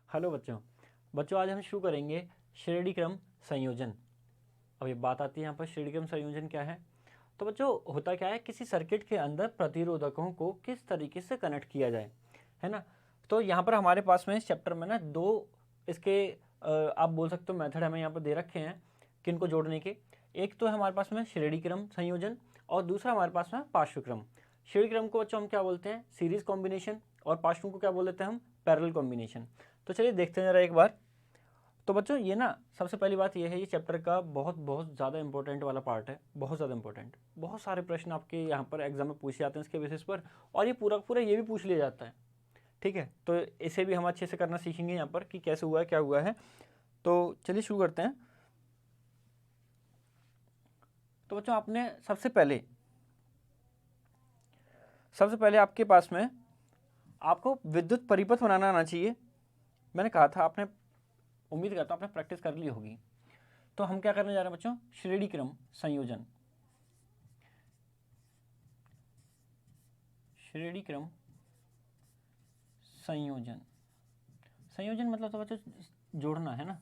Hello बच्चों। बच्चों आज हम शुरू करेंगे श्रेणी क्रम संयोजन। अब ये बात आती है यहाँ पर श्रेणी क्रम संयोजन क्या है। तो बच्चों होता क्या है, किसी सर्किट के अंदर प्रतिरोधकों को किस तरीके से कनेक्ट किया जाए, है ना। तो यहाँ पर हमारे पास में इस चैप्टर में ना दो इसके आप बोल सकते हो मेथड हमें यहाँ पर दे रखे हैं किनको जोड़ने के। एक तो है हमारे पास में श्रेणी क्रम संयोजन और दूसरा हमारे पास में पार्श्व क्रम। श्रेणी क्रम को बच्चों हम क्या बोलते हैं, सीरीज कॉम्बिनेशन, और पार्श्व को क्या बोल देते हैं हम, पैरेलल कॉम्बिनेशन। तो चलिए देखते हैं जरा एक बार। तो बच्चों ये ना सबसे पहली बात ये है, ये चैप्टर का बहुत ज़्यादा इंपॉर्टेंट वाला पार्ट है, बहुत ज़्यादा इंपॉर्टेंट। बहुत सारे प्रश्न आपके यहाँ पर एग्जाम में पूछे जाते हैं इसके बेसिस पर, और ये पूरा पूरा ये भी पूछ लिया जाता है। ठीक है, तो इसे भी हम अच्छे से करना सीखेंगे यहाँ पर कि कैसे हुआ है, क्या हुआ है। तो चलिए शुरू करते हैं। तो बच्चों आपने सबसे पहले आपके पास में आपको विद्युत परिपथ बनाना आना चाहिए। मैंने कहा था, आपने उम्मीद करता हूं आपने प्रैक्टिस कर ली होगी। तो हम क्या करने जा रहे हैं बच्चों, श्रेणी क्रम संयोजन। श्रेणी क्रम संयोजन, संयोजन मतलब तो बच्चों जोड़ना है ना।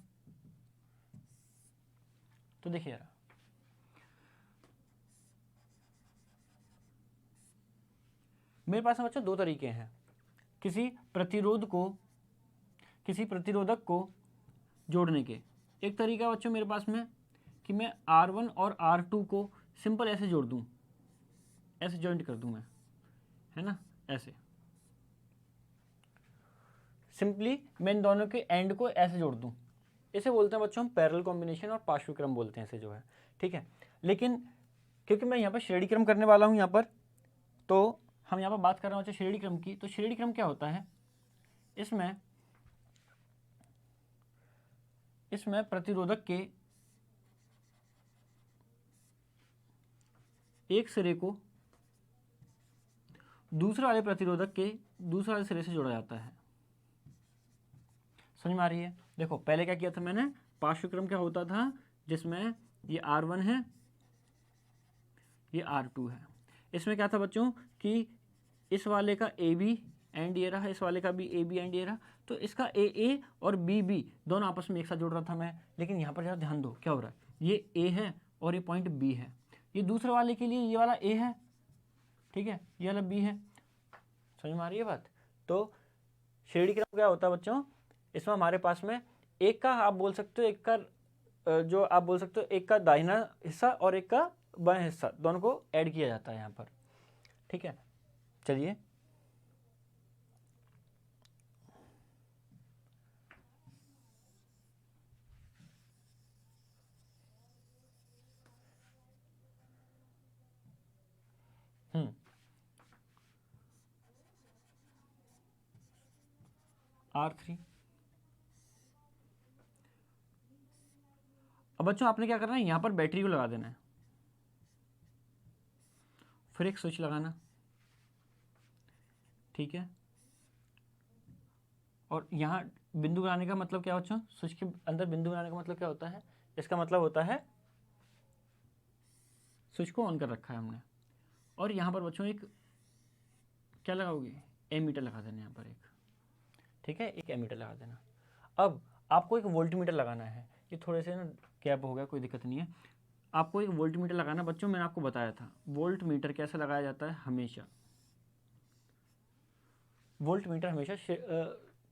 तो देखिए यार, मेरे पास में बच्चों दो तरीके हैं किसी प्रतिरोधक को जोड़ने के। एक तरीका बच्चों मेरे पास में कि मैं R1 और R2 को सिंपल ऐसे जोड़ दूं, ऐसे जॉइंट कर दूं मैं, है ना, ऐसे सिंपली मैं इन दोनों के एंड को ऐसे जोड़ दूं। इसे बोलते हैं बच्चों हम पैरेलल कॉम्बिनेशन और पार्श्व क्रम बोलते हैं इसे जो है। ठीक है, लेकिन क्योंकि मैं यहाँ पर श्रेणी क्रम करने वाला हूँ यहाँ पर, तो हम यहाँ पर बात कर रहे हैं श्रेणी क्रम की। तो श्रेणी क्रम क्या होता है, इसमें प्रतिरोधक के एक सिरे को दूसरे वाले प्रतिरोधक के दूसरे वाले सिरे से जोड़ा जाता है। समझ में आ रही है। देखो पहले क्या किया था मैंने, पार्श्व क्रम क्या होता था जिसमें ये R1 है, ये R2 है। इसमें क्या था बच्चों कि इस वाले का AB एंड ये रहा, इस वाले का भी AB एंड ये रहा, तो इसका AA और BB दोनों आपस में एक साथ जोड़ रहा था मैं। लेकिन यहाँ पर जरा ध्यान दो क्या हो रहा है, ये A है और ये पॉइंट B है। ये दूसरे वाले के लिए ये वाला A है, ठीक है, ये वाला B है। समझ में आ रही है बात। तो श्रेणी क्रम क्या होता है बच्चों, इसमें हमारे पास में एक का आप बोल सकते हो, एक का जो आप बोल सकते हो एक का दाहिना हिस्सा और एक का बायां हिस्सा, दोनों को ऐड किया जाता है यहाँ पर। ठीक है, चलिए R3। अब बच्चों आपने क्या करना है, यहाँ पर बैटरी को लगा देना है, फिर एक स्विच लगाना, ठीक है। और यहाँ बिंदु बनाने का मतलब क्या बच्चों, स्विच के अंदर बिंदु बनाने का मतलब क्या होता है, इसका मतलब होता है स्विच को ऑन कर रखा है हमने। और यहाँ पर बच्चों एक क्या लगाओगे, एमीटर लगा देना यहाँ पर एक, ठीक है, एक एमीटर लगा देना। अब आपको एक वोल्टमीटर लगाना है, ये थोड़े से ना गैप हो गया, कोई दिक्कत नहीं है। आपको एक वोल्टमीटर लगाना बच्चों, मैंने आपको बताया था वोल्टमीटर कैसे लगाया जाता है। हमेशा वोल्टमीटर हमेशा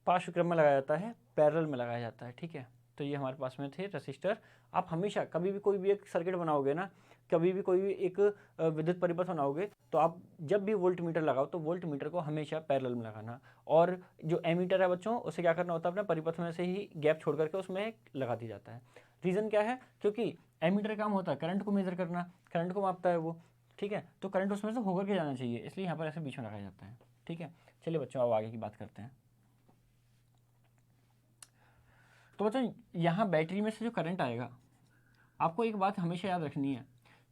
पार्श्व क्रम में लगाया जाता है, पैरेलल में लगाया जाता है। ठीक है, तो ये हमारे पास में थे रजिस्टर। आप हमेशा कभी भी कोई भी एक सर्किट बनाओगे ना, कभी भी कोई भी एक विद्युत परिपथ बनाओगे, तो आप जब भी वोल्ट मीटर लगाओ तो वोल्ट मीटर को हमेशा पैरेलल में लगाना। और जो एमीटर है बच्चों, उसे क्या करना होता है, अपने परिपथ में से ही गैप छोड़ करके उसमें लगा दिया जाता है। रीज़न क्या है, क्योंकि एमीटर काम होता है करंट को मेजर करना, करंट को मापता है वो। ठीक है, तो करंट उसमें से होकर के जाना चाहिए, इसलिए यहाँ पर ऐसे बीच में लगाया जाता है। ठीक है, चलिए बच्चों अब आगे की बात करते हैं। तो बच्चों यहाँ बैटरी में से जो करंट आएगा, आपको एक बात हमेशा याद रखनी है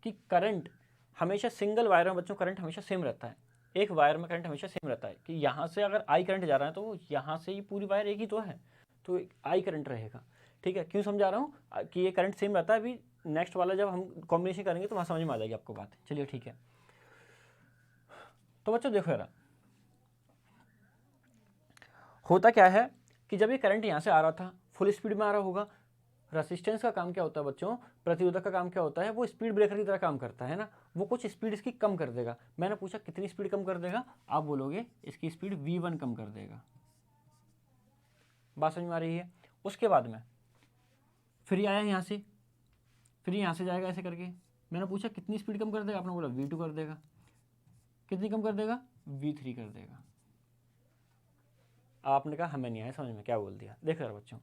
कि करंट हमेशा सिंगल वायर में बच्चों करंट हमेशा सेम रहता है। एक वायर में करंट हमेशा सेम रहता है कि यहाँ से अगर आई करंट जा रहा है तो यहाँ से ही पूरी वायर एक ही तो है, तो आई करंट रहेगा। ठीक है, क्यों समझा रहा हूँ कि ये करंट सेम रहता है। अभी नेक्स्ट वाला जब हम कॉम्बिनेशन करेंगे तो वहाँ समझ में आ जाएगी आपको बात। चलिए ठीक है, तो बच्चों देखो यार, होता क्या है कि जब ये करंट यहाँ से आ रहा था फुल स्पीड में आ रहा होगा, रेसिस्टेंस का काम क्या होता है बच्चों, प्रतिरोधक का काम क्या होता है, वो स्पीड ब्रेकर की तरह काम करता है ना, वो कुछ स्पीड इसकी कम कर देगा। मैंने पूछा कितनी स्पीड कम कर देगा, आप बोलोगे इसकी स्पीड v1 कम कर देगा। बात समझ में आ रही है। उसके बाद में फिर ये आया यहाँ से, फिर यहाँ से जाएगा ऐसे करके, मैंने पूछा कितनी स्पीड कम कर देगा, आपने बोला v2 कर देगा। कितनी कम कर देगा, v3 कर देगा। आपने कहा हमें नहीं आया समझ में क्या बोल दिया। देखो यार बच्चों,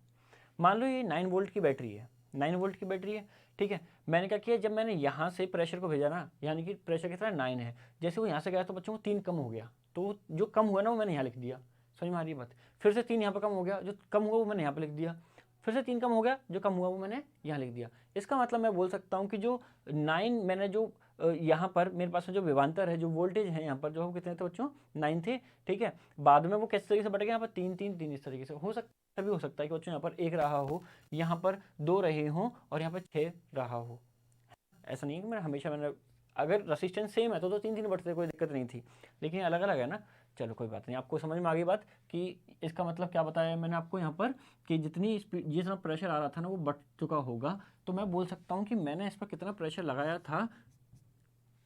मान लो ये 9 वोल्ट की बैटरी है, 9 वोल्ट की बैटरी है, ठीक है। मैंने क्या किया, जब मैंने यहाँ से प्रेशर को भेजा ना, यानी कि प्रेशर कितना 9 है, जैसे वो यहाँ से गया तो बच्चों 3 कम हो गया, तो जो कम हुआ ना वो मैंने यहाँ लिख दिया। समझ में आ रही है बात। फिर से 3 यहाँ पर कम हो गया, जो कम हुआ वो मैंने यहाँ पर लिख दिया। फिर से 3 कम हो गया, जो कम हुआ वो मैंने यहाँ लिख दिया। इसका मतलब मैं बोल सकता हूँ कि जो 9 मैंने जो यहाँ पर मेरे पास में जो विभवांतर है, जो वोल्टेज है यहाँ पर, जो कितने थे बच्चों 9 थे, ठीक है। बाद में वो किस तरीके से बढ़ गया, यहाँ पर 3 3 3 इस तरीके से हो सकता तभी हो सकता है कि बच्चों यहाँ पर 1 रहा हो, यहाँ पर 2 रहे हों और यहाँ पर 6 रहा हो। ऐसा नहीं है कि मैंने अगर रेसिस्टेंस सेम है तो 3 3 बढ़ते कोई दिक्कत नहीं थी, लेकिन अलग अलग है ना। चलो कोई बात नहीं, आपको समझ में आ गई बात कि इसका मतलब क्या बताया मैंने आपको यहाँ पर कि जितनी स्पीड जितना प्रेशर आ रहा था ना वो बढ़ चुका होगा। तो मैं बोल सकता हूँ कि मैंने इस पर कितना प्रेशर लगाया था,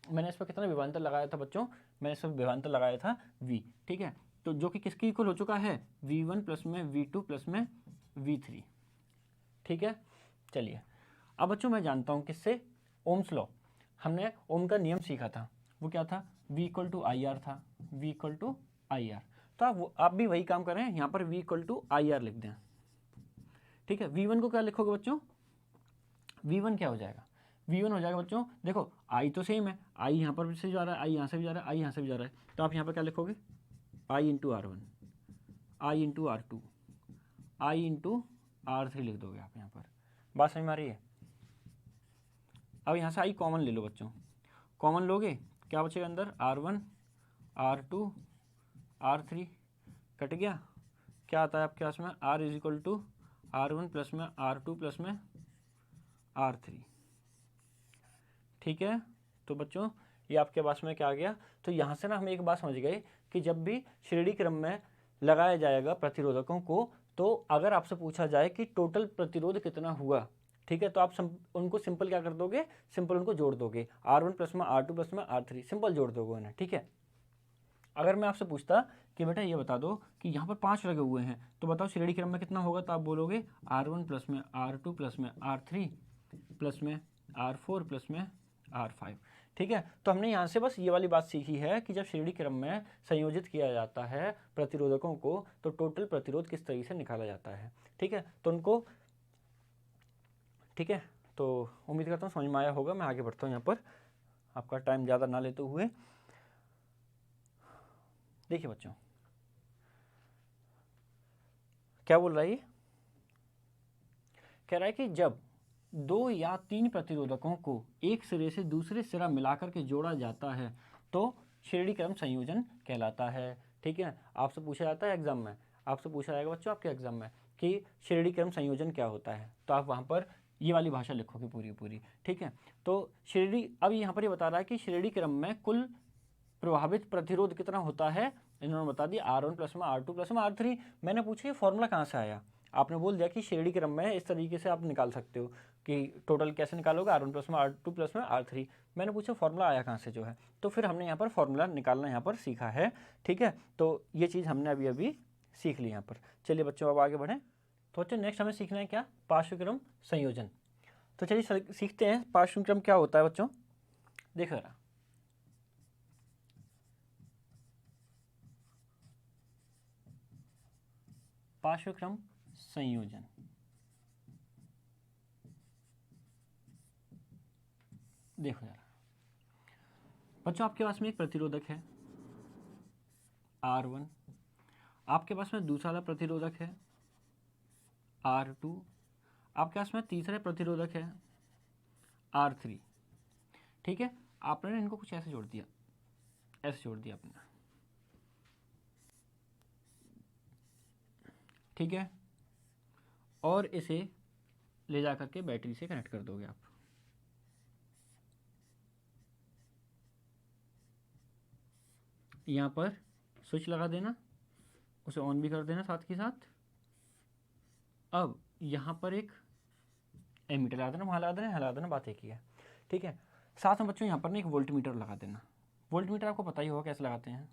मैंने इस पर कितना विभवांतर लगाया था बच्चों, मैंने इस पर विभवांतर लगाया था v, ठीक है। तो जो कि किसकी इक्वल हो चुका है, v1 प्लस में v2 प्लस में v3, ठीक है। चलिए अब बच्चों मैं जानता हूँ किससे, ओम्स लॉ। हमने ओम का नियम सीखा था, वो क्या था, v equal to I R था, v equal to I R. तो आप भी वही काम करें, यहाँ पर v equal to I R लिख दें, ठीक है। v1 को क्या लिखोगे बच्चों, v1 क्या हो जाएगा, v1 हो जाएगा बच्चों, देखो i तो सेम है, i यहाँ पर से जा रहा है, i यहाँ से भी जा रहा है, i यहाँ से भी जा रहा है, तो आप यहाँ पर क्या लिखोगे, i into R1, i into R2, i into R3 लिख दोगे आप यहाँ पर। बात समझ में आ रही है। अब यहाँ से i कॉमन ले लो बच्चों, कॉमन लोगे क्या बचेगा अंदर, R1 R2 R3 कट गया, क्या आता है आपके पास में, R is equal to R1 plus में R2 प्लस में R3, ठीक है। तो बच्चों ये आपके पास में क्या आ गया। तो यहाँ से ना हम एक बात समझ गए कि जब भी श्रेणी क्रम में लगाया जाएगा प्रतिरोधकों को, तो अगर आपसे पूछा जाए कि टोटल प्रतिरोध कितना हुआ, ठीक है, तो आप उनको सिंपल क्या कर दोगे, सिंपल उनको जोड़ दोगे, R1 प्लस में R2 प्लस में R3 सिंपल जोड़ दोगे उन्हें, ठीक है। अगर मैं आपसे पूछता कि बेटा ये बता दो कि यहाँ पर 5 लगे हुए हैं, तो बताओ श्रेणी क्रम में कितना होगा, तो आप बोलोगे R1 प्लस में R2 प्लस में R3 प्लस में R4 प्लस में R5, ठीक है। तो हमने यहाँ से बस ये वाली बात सीखी है कि जब श्रेणी क्रम में संयोजित किया जाता है प्रतिरोधकों को, तो टोटल प्रतिरोध किस तरीके से निकाला जाता है, ठीक है। तो उनको, ठीक है, तो उम्मीद करता हूँ समझ में आया होगा। मैं आगे बढ़ता हूँ यहाँ पर, आपका टाइम ज़्यादा ना लेते हुए। देखिए बच्चों क्या बोल रहा है ये, कह रहा है कि जब 2 या 3 प्रतिरोधकों को एक सिरे से दूसरे सिरा मिलाकर के जोड़ा जाता है तो श्रेणी क्रम संयोजन कहलाता है, ठीक है। आपसे पूछा जाता है एग्जाम में, आपसे पूछा जाएगा बच्चों आपके एग्जाम में कि श्रेणी क्रम संयोजन क्या होता है, तो आप वहाँ पर ये वाली भाषा लिखोगे पूरी पूरी, ठीक है। तो श्रेणी, अब यहाँ पर ये बता रहा है कि श्रेणी क्रम में कुल प्रभावित प्रतिरोध कितना होता है, इन्होंने बता दिया R1 प्लस में R2 प्लस में R3। मैंने पूछा ये फॉर्मूला कहाँ से आया, आपने बोल दिया कि श्रेणी क्रम में इस तरीके से आप निकाल सकते हो कि टोटल कैसे निकालोगे, R1 प्लस में R2 प्लस में R3। मैंने पूछा फॉर्मूला आया कहाँ से जो है, तो फिर हमने यहाँ पर फॉर्मूला निकालना यहाँ पर सीखा है, ठीक है। तो ये चीज़ हमने अभी अभी सीख ली यहाँ पर। चलिए बच्चों अब आगे बढ़ें। तो बच्चों नेक्स्ट हमें सीखना है क्या, पार्श्वक्रम संयोजन। तो चलिए सीखते हैं पार्श्वक्रम क्या होता है बच्चों। देखो जरा, पार्श्वक्रम संयोजन, देखो जरा बच्चों, आपके पास में एक प्रतिरोधक है R1, आपके पास में दूसरा प्रतिरोधक है R2, आपके पास में तीसरा प्रतिरोधक है R3, ठीक है। आपने इनको कुछ ऐसे जोड़ दिया, ऐसे जोड़ दिया आपने, ठीक है, और इसे ले जा करके बैटरी से कनेक्ट कर दोगे आप। यहाँ पर स्विच लगा देना, उसे ऑन भी कर देना साथ के साथ, अब यहाँ पर एक एमीटर लगा देना, वहाँ लगा देना, बात एक ही है, ठीक है। साथ में बच्चों यहाँ पर ना एक वोल्ट मीटर लगा देना। वोल्ट मीटर आपको पता ही होगा कैसे लगाते हैं,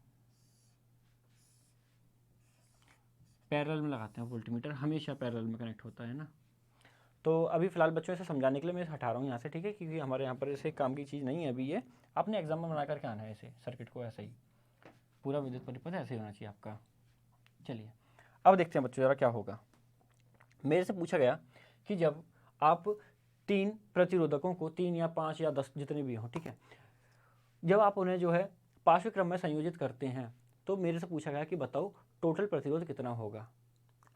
पैरेलल में लगाते हैं। वोल्ट मीटर हमेशा पैरेलल में कनेक्ट होता है ना। तो अभी फ़िलहाल बच्चों से समझाने के लिए मैं हटा रहा हूँ यहाँ से, ठीक है, क्योंकि हमारे यहाँ पर ऐसे काम की चीज़ नहीं है अभी ये। आपने एग्जाम में बना करके आना है ऐसे सर्किट को, ऐसा ही पूरा विद्युत परिपथ ऐसे ही होना चाहिए आपका। चलिए अब देखते हैं बच्चों ज़रा क्या होगा। मेरे से पूछा गया कि जब आप 3 प्रतिरोधकों को, 3 या 5 या 10 जितने भी हों, ठीक है, जब आप उन्हें जो है पार्श्व क्रम में संयोजित करते हैं, तो मेरे से पूछा गया कि बताओ टोटल प्रतिरोध कितना होगा।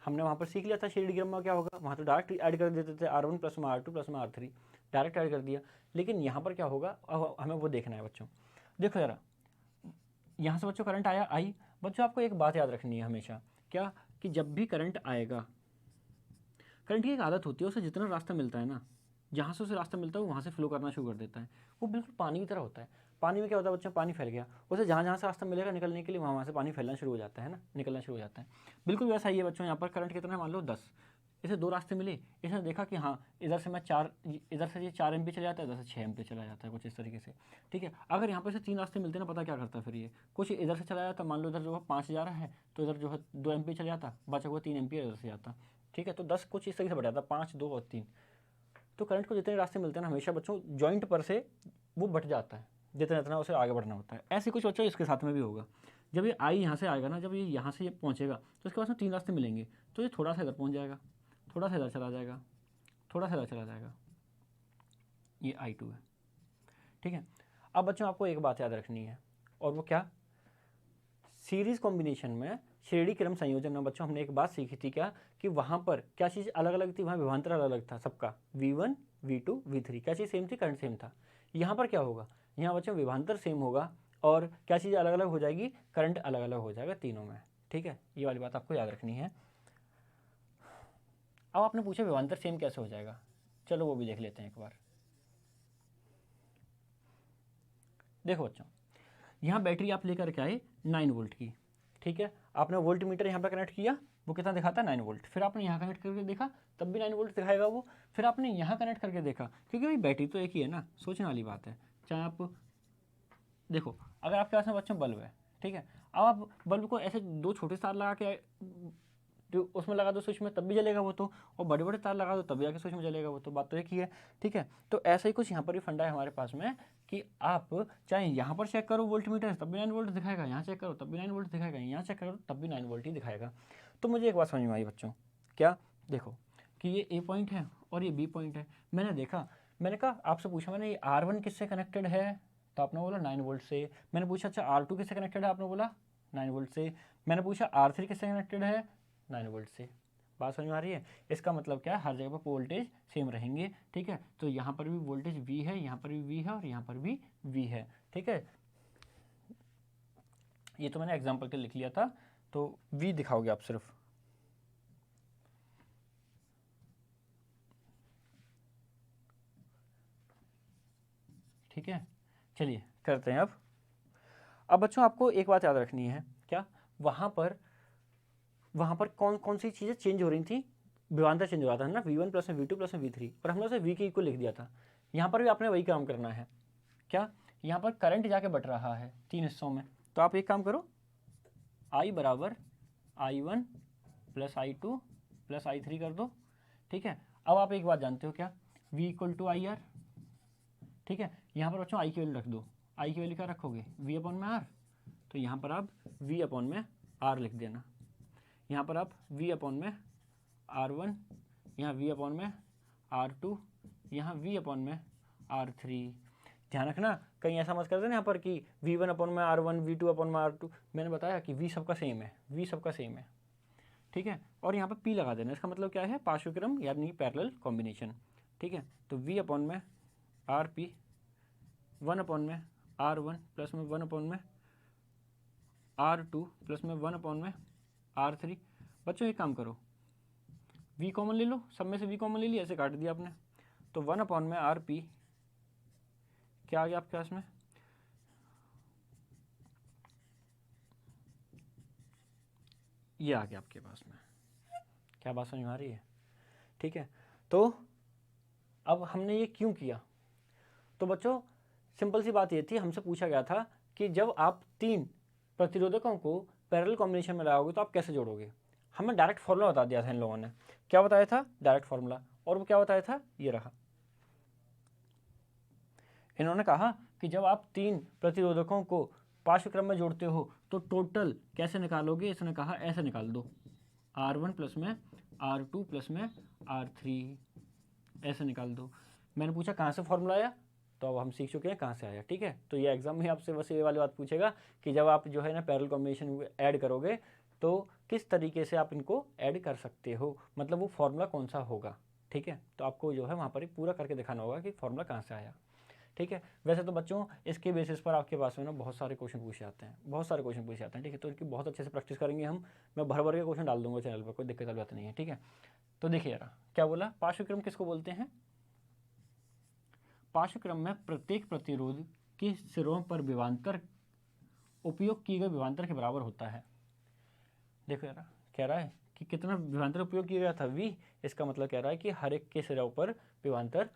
हमने वहाँ पर सीख लिया था श्रेणी क्रम में क्या होगा, वहाँ तो डायरेक्ट ऐड कर देते थे R1 प्लस में R2 प्लस में R3, डायरेक्ट ऐड कर दिया। लेकिन यहाँ पर क्या होगा, अब हमें वो देखना है बच्चों। देखो ज़रा, यहाँ से बच्चों करंट आया आई। बच्चों आपको एक बात याद रखनी है हमेशा, क्या, कि जब भी करंट आएगा, करंट की एक आदत होती है, उसे जितना रास्ता मिलता है ना, जहाँ से उसे रास्ता मिलता है वो वहाँ से फ्लो करना शुरू कर देता है। वो बिल्कुल पानी की तरह होता है। पानी में क्या होता है बच्चों, पानी फैल गया, उसे जहाँ जहाँ से रास्ता मिलेगा निकलने के लिए, वहाँ वहाँ से पानी फैलना शुरू हो जाता है ना, निकलना शुरू हो जाता है। बिल्कुल वैसा ही है बच्चों, यहाँ पर करंट कितना है, मान लो 10, इसे 2 रास्ते मिले, इसने देखा कि हाँ इधर से मैं 4, इधर से ये 4 एम्पीयर चला जाता है, इधर से 6 एम्पीयर चला जाता है, कुछ इस तरीके से, ठीक है। अगर यहाँ पर से 3 रास्ते मिलते हैं ना, पता क्या करता है फिर ये, कुछ इधर से चला जाता, मान लो इधर जो है 5 जा रहा है, तो इधर जो है 2 एम्पीयर चला जाता, बचा हुआ 3 एम्पीयर इधर से जाता, ठीक है। तो 10 कुछ इस तरीके से बढ़ जाता, 5, 2 और 3। तो करंट को जितने रास्ते मिलते हैं ना, हमेशा बच्चों जॉइंट पर से वो बढ़ जाता है, जितना जितना उसे आगे बढ़ना होता है। ऐसे कुछ बच्चों इसके साथ में भी होगा। जब ये आई यहाँ से आएगा ना, जब ये यहाँ से ये पहुँचेगा, तो इसके पास में 3 रास्ते मिलेंगे, तो ये थोड़ा सा इधर पहुँच जाएगा, थोड़ा सा इधर चला जाएगा, थोड़ा सा इधर चला जाएगा, ये I2 है, ठीक है। अब बच्चों आपको एक बात याद रखनी है, और वो क्या, सीरीज कॉम्बिनेशन में, श्रेणी क्रम संयोजन में बच्चों हमने एक बात सीखी थी क्या, कि वहाँ पर क्या चीज़ अलग अलग थी, वहाँ विभवांतर अलग अलग था सबका, V1 V2 V3, क्या चीज़ सेम थी, करंट सेम था। यहाँ पर क्या होगा, यहाँ बच्चों विभवांतर सेम होगा, और क्या चीज़ अलग अलग हो जाएगी, करंट अलग अलग हो जाएगा तीनों में, ठीक है। ये वाली बात आपको याद रखनी है। अब आपने पूछा विभवांतर सेम कैसे हो जाएगा, चलो वो भी देख लेते हैं एक बार। देखो बच्चों, यहाँ बैटरी आप लेकर के आए 9 वोल्ट की, ठीक है। आपने वोल्ट मीटर यहाँ पर कनेक्ट किया, वो कितना दिखाता है, 9 वोल्ट। फिर आपने यहाँ कनेक्ट करके देखा, तब भी 9 वोल्ट दिखाएगा वो। फिर आपने यहाँ कनेक्ट करके देखा, क्योंकि भाई बैटरी तो एक ही है ना, सोचने वाली बात है। चाहे आप देखो, अगर आपके पास में बच्चों बल्ब है, ठीक है, अब आप बल्ब को ऐसे 2 छोटे तार लगा के तो उसमें लगा दो स्विच में, तब भी जलेगा वो तो, और बड़े बड़े तार लगा दो तब जाके स्विच में जलेगा वो तो, बात तो एक ही है, ठीक है। तो ऐसा ही कुछ यहाँ पर भी फंडा है हमारे पास में, कि आप चाहे यहाँ पर चेक करो वोल्ट मीटर तब भी 9 वोल्ट दिखाएगा, यहाँ चेक करो तब भी 9 वोल्ट दिखाएगा, यहाँ चेक करो तब भी 9 वोल्ट ही दिखाएगा। तो मुझे एक बात समझ में आई बच्चों, क्या, देखो कि ये ए पॉइंट है और ये बी पॉइंट है। मैंने देखा, मैंने कहा आपसे पूछा मैंने, ये R1 किससे कनेक्टेड है, तो आपने बोला 9 वोल्ट से। मैंने पूछा अच्छा R2 किससे कनेक्टेड है, आपने बोला 9 वोल्ट से। मैंने पूछा R3 किससे कनेक्टेड है, 9 वोल्ट से। बात समझ में आ रही है। इसका मतलब क्या है, हर जगह पर वोल्टेज सेम रहेंगे, ठीक है। तो यहाँ पर भी वोल्टेज V है, यहाँ पर भी V है, और यहाँ पर भी V है, ठीक है। ये तो मैंने एग्जाम्पल के लिख लिया था, तो V दिखाओगे आप सिर्फ, ठीक है। चलिए करते हैं अब बच्चों आपको एक बात याद रखनी है, क्या, वहाँ पर कौन कौन सी चीज़ें चेंज हो रही थी, विभवांतर चेंज हो रहा था ना, V1 प्लस में V2 प्लस में V3, और हमने उसे V के इक्वल लिख दिया था। यहाँ पर भी आपने वही काम करना है, क्या, यहाँ पर करंट जाके बट रहा है 3 हिस्सों में, तो आप एक काम करो, I बराबर I1 plus I2 plus I3 कर दो, ठीक है। अब आप एक बात जानते हो क्या, V इक्वल टू IR, ठीक है। यहाँ पर बच्चों I की वैल्यू रख दो, I की वैल्यू क्या रखोगे, V अपॉन में R, तो यहाँ पर आप V अपॉन में R लिख देना। यहाँ पर आप V अपॉन में R1, यहाँ V अपॉन में R2, यहाँ V अपॉन में R3। ध्यान रखना कहीं ऐसा मत कर देना यहाँ पर कि V1 अपॉन में R1, V2 अपॉन में R2। मैंने बताया कि V सबका सेम है, V सबका सेम है, ठीक है। और यहाँ पर P लगा देना, इसका मतलब क्या है, पार्श्वक्रम यानी पैरेलल कॉम्बिनेशन, ठीक है। तो V अपॉन में RP, 1 अपॉन में R1 प्लस में 1 अपॉन में R2 प्लस में 1 अपॉन में R3। बच्चों एक काम करो, V कॉमन ले लो, सब में से V कॉमन ले लिया, ऐसे काट दिया आपने, तो 1 अपॉन में RP क्या आ गया आपके पास में, ये आ गया आपके पास में। क्या बात समझ में आ रही है। ठीक है। तो अब हमने ये क्यों किया? तो बच्चों सिंपल सी बात ये थी, हमसे पूछा गया था कि जब आप 3 प्रतिरोधकों को पैरेलल कॉम्बिनेशन में लगाओगे तो आप कैसे जोड़ोगे। हमें डायरेक्ट फार्मूला बता दिया था इन लोगों ने। क्या बताया था? Direct formula. और वो क्या बताया था? ये रहा। इन्होंने कहा कि जब आप 3 प्रतिरोधकों को पार्श्व क्रम में जोड़ते हो तो टोटल कैसे निकालोगे। इसने कहा ऐसे निकाल दो, R1 प्लस में R2 प्लस में R3, ऐसे निकाल दो। मैंने पूछा कहाँ से फॉर्मूला आया, तो अब हम सीख चुके हैं कहाँ से आया। ठीक है, तो ये एग्जाम में आपसे बस ये वाली बात पूछेगा कि जब आप जो है ना पैरेलल कॉम्बिनेशन ऐड करोगे तो किस तरीके से आप इनको ऐड कर सकते हो, मतलब वो फॉर्मूला कौन सा होगा। ठीक है, तो आपको जो है वहाँ पर पूरा करके दिखाना होगा कि फॉर्मूला कहाँ से आया। ठीक है, वैसे तो बच्चों इसके बेसिस पर आपके पास में ना बहुत सारे क्वेश्चन पूछे जाते हैं, बहुत सारे क्वेश्चन पूछे जाते हैं। ठीक है, तो इनकी बहुत अच्छे से प्रैक्टिस करेंगे हम। मैं भर भर के क्वेश्चन डाल दूंगा चैनल पर, कोई दिक्कत वाली बात नहीं है। ठीक है, तो देखिए यार क्या बोला, पार्श्वक्रम किसको बोलते हैं? पार्श्वक्रम में प्रत्येक प्रतिरोध के सिरों पर विभवांतर उपयोग किए गए विभवांतर के बराबर होता है। देखो यार कह रहा है कि कितना विभवांतर उपयोग किया गया था, V। इसका मतलब कह रहा है कि हर एक के सिरों पर विभवांतर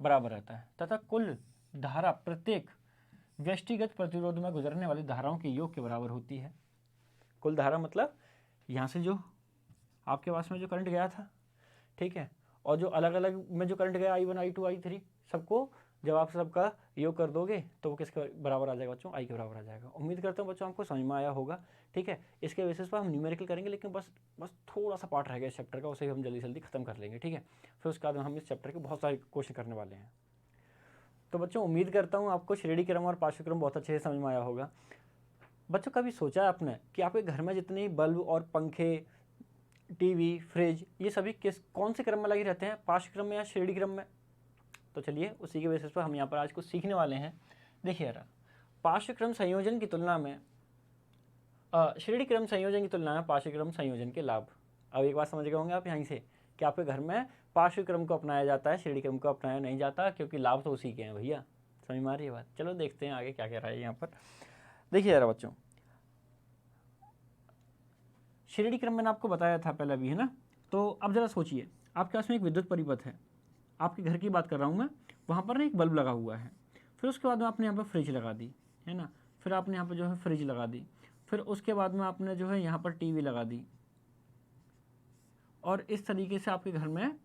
बराबर रहता है तथा कुल धारा प्रत्येक व्यष्टिगत प्रतिरोध में गुजरने वाली धाराओं के योग के बराबर होती है। कुल धारा मतलब यहाँ से जो आपके पास में जो करंट गया था, ठीक है, और जो अलग अलग में जो करंट गया I1 I2 I3, सबको जब आप सबका योग कर दोगे तो वो किसके बराबर आ जाएगा बच्चों? I के बराबर आ जाएगा। उम्मीद करता हूँ बच्चों आपको समझ में आया होगा। ठीक है, इसके बेसिस पर हम न्यूमेरिकल करेंगे, लेकिन बस थोड़ा सा पार्ट रह गया इस चैप्टर का, उसे हम जल्दी जल्दी खत्म कर लेंगे। ठीक है, फिर उसके बाद हम इस चैप्टर के बहुत सारे क्वेश्चन करने वाले हैं। तो बच्चों उम्मीद करता हूँ आपको श्रेणी क्रम और पार्श्वक्रम बहुत अच्छे से समझ में आया होगा। बच्चों कभी सोचा है आपने कि आपके घर में जितने बल्ब और पंखे, टीवी, फ्रिज, ये सभी कौन से क्रम में लगे रहते हैं, पार्श्वक्रम में या श्रेणी क्रम में? तो चलिए उसी के बेसिस पर हम यहाँ पर आज कुछ सीखने वाले हैं। देखिए यार, पार्श्वक्रम संयोजन की तुलना में श्रेणी क्रम संयोजन की तुलना में पार्श्वक्रम संयोजन के लाभ। अब एक बात समझ गए होंगे आप यहाँ से कि आपके घर में पार्श्वक्रम को अपनाया जाता है, श्रेणी क्रम को अपनाया नहीं जाता, क्योंकि लाभ तो उसी के हैं भैया। समझ में आ रही है बात? चलो देखते हैं आगे क्या कह रहा है यहाँ पर। देखिए यार बच्चों, श्रेणी क्रम मैंने आपको बताया था पहले भी, है ना। तो अब जरा सोचिए, आपके पास में एक विद्युत परिपथ है, आपके घर की बात कर रहा हूँ मैं, वहाँ पर ना एक बल्ब लगा हुआ है। फिर उसके बाद में आपने यहाँ पर फ्रिज लगा दी, है ना। फिर आपने यहाँ पर जो है फ्रिज लगा दी। फिर उसके बाद में आपने जो है यहाँ पर टीवी लगा दी, और इस तरीके से आपके घर में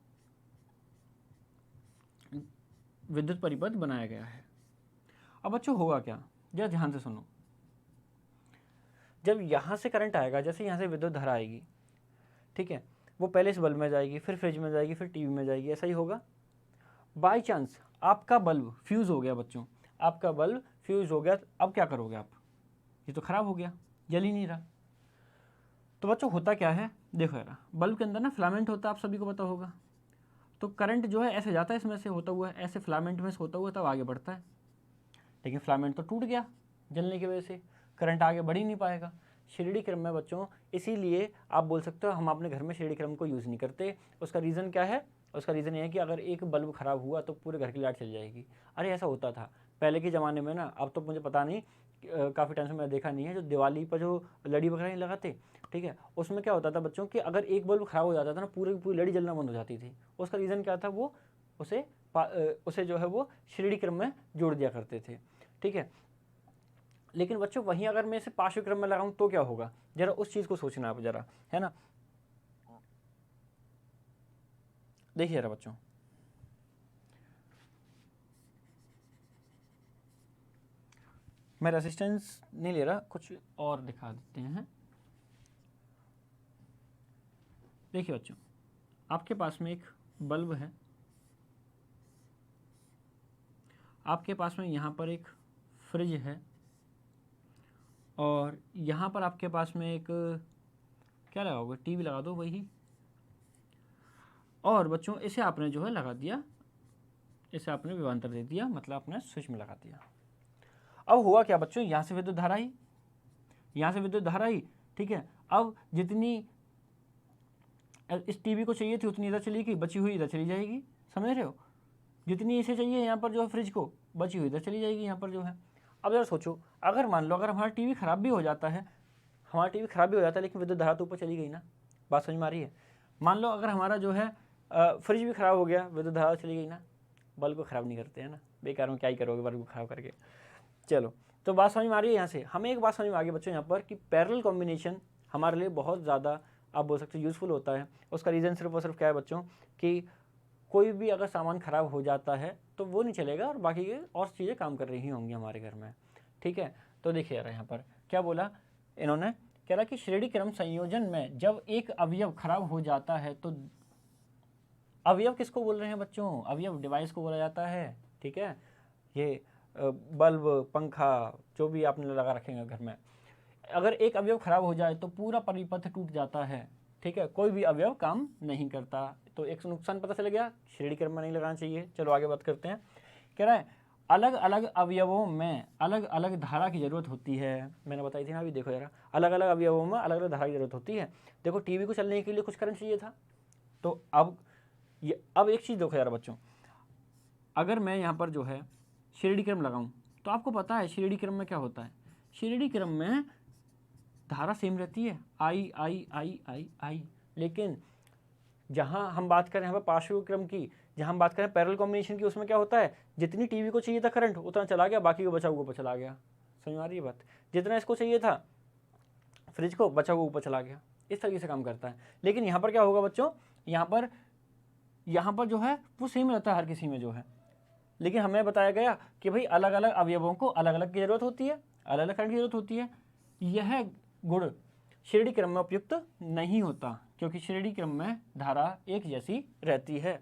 विद्युत परिपथ बनाया गया है। अब बच्चों होगा क्या, जरा ध्यान से सुनो। जब यहाँ से करंट आएगा, जैसे यहाँ से विद्युत धारा आएगी, ठीक है, वो पहले इस बल्ब में जाएगी, फिर फ्रिज में जाएगी, फिर टीवी में जाएगी, ऐसा ही होगा। बाई चांस आपका बल्ब फ्यूज़ हो गया बच्चों, आपका बल्ब फ्यूज़ हो गया, अब क्या करोगे आप? ये तो ख़राब हो गया, जल ही नहीं रहा। तो बच्चों होता क्या है, देखो यार, बल्ब के अंदर ना फिलामेंट होता है, आप सभी को पता होगा। तो करंट जो है ऐसे जाता है इसमें से होता हुआ, ऐसे फिलामेंट में से होता हुआ तब आगे बढ़ता है, लेकिन फिलामेंट तो टूट गया जलने की वजह से, करंट आगे बढ़ ही नहीं पाएगा। श्रेणी क्रम में बच्चों, इसीलिए आप बोल सकते हो हम अपने घर में श्रेणी क्रम को यूज़ नहीं करते। उसका रीज़न क्या है? उसका रीज़न ये है कि अगर एक बल्ब ख़राब हुआ तो पूरे घर की लाइट चल जाएगी। अरे ऐसा होता था पहले के ज़माने में ना, अब तो मुझे पता नहीं, काफ़ी टाइम से मैंने देखा नहीं है। जो दिवाली पर जो लड़ी वगैरह नहीं लगाते, ठीक है, उसमें क्या होता था बच्चों कि अगर एक बल्ब ख़राब हो जाता था ना, पूरी पूरी लड़ी जलना बंद हो जाती थी। उसका रीज़न क्या था? वो उसे जो है वो श्रेणी क्रम में जोड़ दिया करते थे। ठीक है, लेकिन बच्चों वहीं अगर मैं इसे पार्श्वक्रम में लगाऊं तो क्या होगा, जरा उस चीज़ को सोचना आप जरा, है ना। देखिए जरा बच्चों, मैं रेजिस्टेंस नहीं ले रहा, कुछ और दिखा देते हैं। देखिए बच्चों, आपके पास में एक बल्ब है, आपके पास में यहाँ पर एक फ्रिज है, और यहाँ पर आपके पास में एक क्या लगाओगे, टीवी लगा दो वही। और बच्चों इसे आपने जो है लगा दिया, इसे आपने विभवांतर दे दिया, मतलब आपने स्विच में लगा दिया। अब हुआ क्या बच्चों, यहाँ से विद्युत धारा आई, यहाँ से विद्युत धारा आई, ठीक है। अब जितनी इस टीवी को चाहिए थी उतनी इधर चलेगी, बची हुई इधर चली जाएगी, समझ रहे हो। जितनी इसे चाहिए यहाँ पर जो है फ्रिज को, बची हुई इधर चली जाएगी यहाँ पर जो है। अब जरा सोचो, अगर मान लो अगर हमारा टीवी ख़राब भी हो जाता है, हमारा टीवी ख़राब भी हो जाता है, लेकिन विद्युत धारा तो ऊपर चली गई ना। बात समझ में आ रही है? मान लो अगर हमारा जो है फ्रिज भी ख़राब हो गया, विद्युत धारा चली गई ना, बल्ब को ख़राब नहीं करते हैं ना, बेकार में क्या ही करोगे बल्ब को ख़राब करके। चलो, तो बात समझ में आ रही है यहाँ से। हमें एक बात समझ में आ गई बच्चों यहाँ पर कि पैरेलल कॉम्बिनेशन हमारे लिए बहुत ज़्यादा आप बोल सकते हो यूज़फुल होता है। उसका रीज़न सिर्फ और सिर्फ क्या है बच्चों कि कोई भी अगर सामान ख़राब हो जाता है तो वो नहीं चलेगा और बाकी के और चीज़ें काम कर रही होंगी हमारे घर में, ठीक है। तो देखिए यार यहाँ पर क्या बोला इन्होंने, कह रहा कि श्रेणी क्रम संयोजन में जब एक अवयव खराब हो जाता है तो अवयव किसको बोल रहे हैं बच्चों, अवयव डिवाइस को बोला जाता है, ठीक है। ये बल्ब, पंखा, जो भी आपने लगा रखेंगे घर में, अगर एक अवयव खराब हो जाए तो पूरा परिपथ टूट जाता है, ठीक है, कोई भी अवयव काम नहीं करता। तो एक नुकसान पता चल गया, श्रेणी क्रम में नहीं लगाना चाहिए। चलो आगे बात करते हैं। कह रहा है अलग अलग अवयवों में अलग अलग धारा की जरूरत होती है। मैंने बताई थी ना, अभी देखो जरा, अलग अलग अवयवों में अलग अलग धारा की जरूरत होती है। देखो टीवी को चलने के लिए कुछ करंट चाहिए था, तो अब एक चीज़ देखो यार बच्चों, अगर मैं यहाँ पर जो है श्रेणी क्रम लगाऊं तो आपको पता है श्रेणी क्रम में क्या होता है, श्रेणी क्रम में धारा सेम रहती है, आई आई आई आई आई। लेकिन जहाँ हम बात करें यहाँ पर पार्श्व क्रम की, जहाँ हम बात करें पैरेलल कॉम्बिनेशन की, उसमें क्या होता है, जितनी टीवी को चाहिए था करंट उतना चला गया, बाकी को बचा हुआ ऊपर चला गया। समझ में आ रही है बात, जितना इसको चाहिए था फ्रिज को, बचा हुआ ऊपर चला गया, इस तरीके से काम करता है। लेकिन यहाँ पर क्या होगा बच्चों, यहाँ पर जो है वो सेम रहता है हर किसी में जो है, लेकिन हमें बताया गया कि भाई अलग अलग अवयवों को अलग अलग की जरूरत होती है, अलग अलग करंट की जरूरत होती है। यह गुण श्रेणी क्रम में उपयुक्त नहीं होता क्योंकि श्रेणी क्रम में धारा एक जैसी रहती है।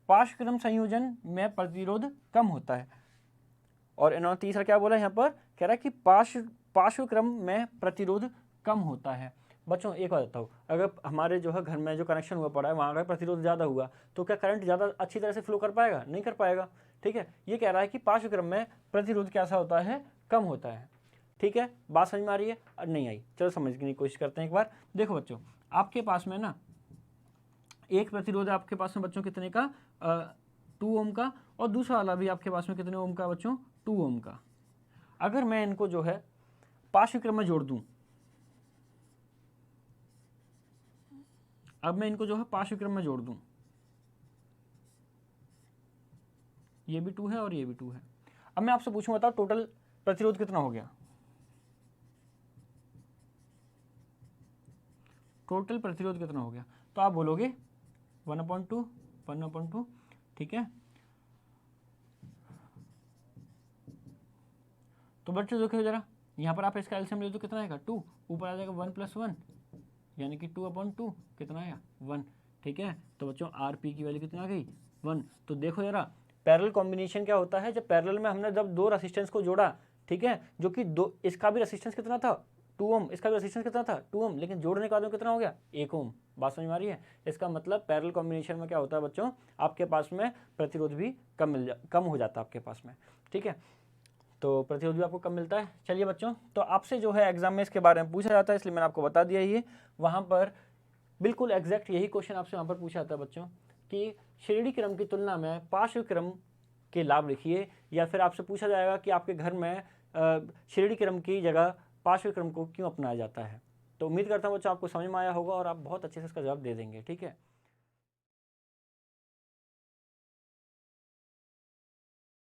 पार्श्व क्रम संयोजन में प्रतिरोध कम होता है। और इन्होंने तीसरा क्या बोला यहाँ पर, कह रहा है कि पार्श्व क्रम में प्रतिरोध कम होता है। बच्चों एक बात बताओ, अगर हमारे जो है घर में जो कनेक्शन हुआ पड़ा है वहाँ अगर प्रतिरोध ज़्यादा हुआ तो क्या करंट ज़्यादा अच्छी तरह से फ्लो कर पाएगा, नहीं कर पाएगा, ठीक है। ये कह रहा है कि पार्श्व क्रम में प्रतिरोध कैसा होता है, कम होता है, ठीक है। बात समझ में आ रही है, नहीं आई, चलो समझने की कोशिश करते हैं एक बार। देखो बच्चों आपके पास में ना एक प्रतिरोध है आपके पास में बच्चों कितने का, 2 ओम का, और दूसरा वाला भी आपके पास में कितने ओम का बच्चों, 2 ओम का। अगर मैं इनको जो है पार्श्व क्रम में जोड़ दूं, अब मैं इनको जो है पार्श्व क्रम में जोड़ दूं, ये भी 2 है और ये भी 2 है। अब मैं आपसे पूछूं, बताओ टोटल प्रतिरोध कितना हो गया, टोटल प्रतिरोध कितना हो गया, तो आप बोलोगे 1/2, ठीक है। तो बच्चों देखो जरा, यहाँ पर आप इसका एलसीएम ले तो कितना आएगा, 2, ऊपर आ जाएगा 1 + 1 यानी कि 2/2 कितना आया, 1, ठीक है। तो बच्चों आर पी की वैल्यू कितनी आ गई, 1। तो देखो जरा पैरेलल कॉम्बिनेशन क्या होता है, जब पैरेलल में हमने जब 2 रेसिस्टेंस को जोड़ा, ठीक है, जो कि इसका भी रेसिस्टेंस कितना था, 2 ओम, इसका भी रेसिस्टेंस कितना था, 2 ओम, लेकिन जोड़ने के बाद में कितना हो गया, 1 ओम। बात समझ में आ रही है। इसका मतलब पैरेलल कॉम्बिनेशन में क्या होता है बच्चों, आपके पास में प्रतिरोध भी कम हो जाता है आपके पास में, ठीक है। तो प्रतिरोध भी आपको कम मिलता है। चलिए बच्चों, तो आपसे जो है एग्जाम में इसके बारे में पूछा जाता है, इसलिए मैंने आपको बता दिया। ये वहाँ पर बिल्कुल एग्जैक्ट यही क्वेश्चन आपसे वहाँ पर पूछा जाता है बच्चों कि श्रेणी क्रम की तुलना में पार्श्व क्रम के लाभ लिखिए, या फिर आपसे पूछा जाएगा कि आपके घर में श्रेणी क्रम की जगह पार्श्व क्रम को क्यों अपनाया जाता है। तो उम्मीद करता हूँ बच्चों आपको समझ में आया होगा और आप बहुत अच्छे से इसका जवाब दे देंगे, ठीक है।